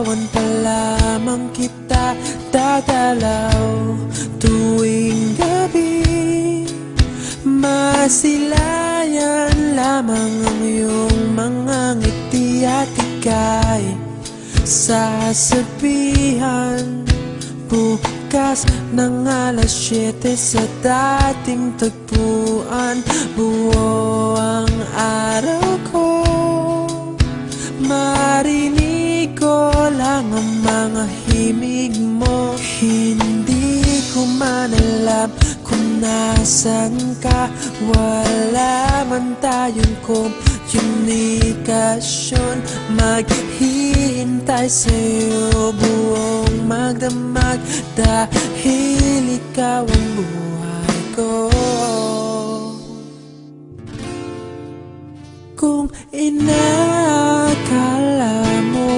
Binibitawan pa lamang kita dadalaw tuwing gabi. Masilayan lamang ang iyong mga ngiti at ika'y sasabihan bukas ng alas 7 sa dating tagpuan. Buo ang araw ko, marinig ko lang ang mga himig mo. Hindi ko man alam kung nasan ka, wala man tayong komunikasyon. Maghihintay sa'yo buong magdamag dahil ikaw ang buhay ko. Kung inakala mo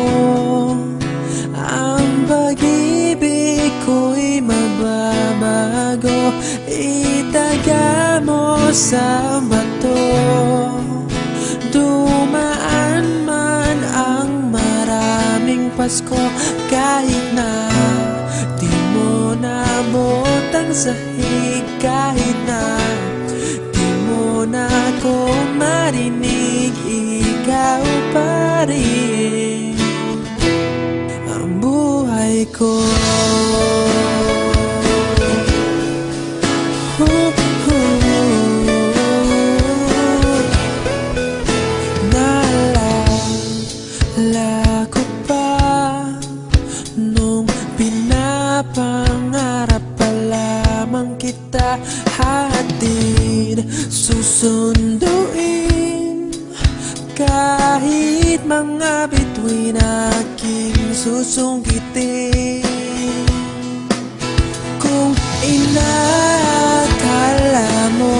ang pag-ibig ko'y mababago, itaga mo sa bato. Dumaan man ang maraming Pasko, kahit na di mo naabot ang sahig, kahit na di mo na ako marinig, ikaw pa rin ang buhay ko. Naalala ko pa nung pinapangarap pa lamang kita, hatid susunduin kahit mga bituin aking susungkitin. Kung inakala mo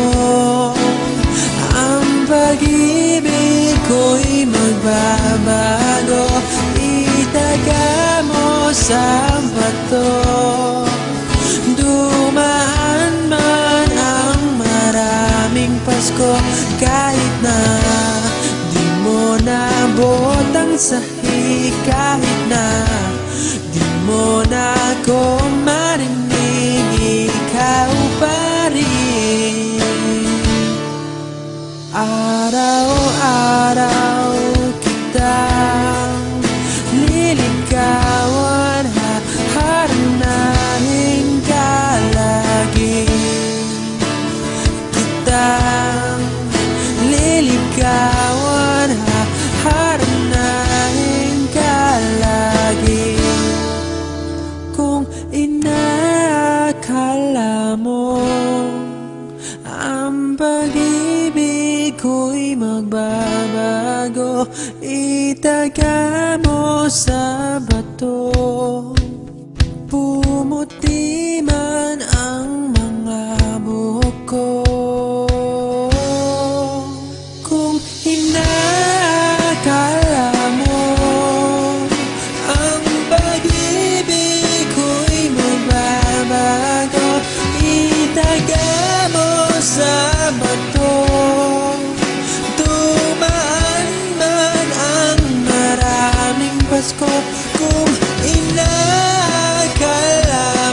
ang pag-ibig ko'y magbabago, itaga mo sa bato. Dumaan man ang maraming Pasko, kahit na di mo naabot ang sahig, kahit na di mo na ako marinig, ikaw pa rin. Araw-araw kitang liligawan, haharanahin ka lagi. Kitang liligawan, haharanahin ka lagi. Kung inakala mo ang pag-ibig ko'y magbabago, itaga mo sa bato. Pumuti man ang mga buhok ko. Kung inakala mo ang pag-ibig ko'y magbabago, itaga mo sa bato. Dumaan man ang maraming Pasko, kung inakala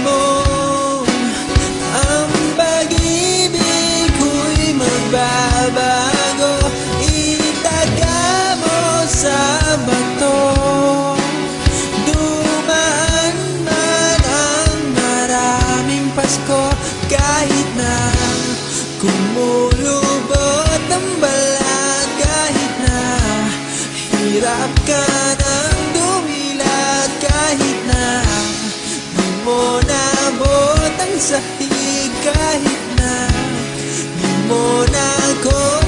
mo ang pag-ibig ko'y magbabago, itaga mo sa bato. Dumaan man ang maraming Pasko, kahit na kumulubot ang balat, kahit na hirap ka ng dumilat, kahit na di mo naabot ang sahig, kahit na di mo na ako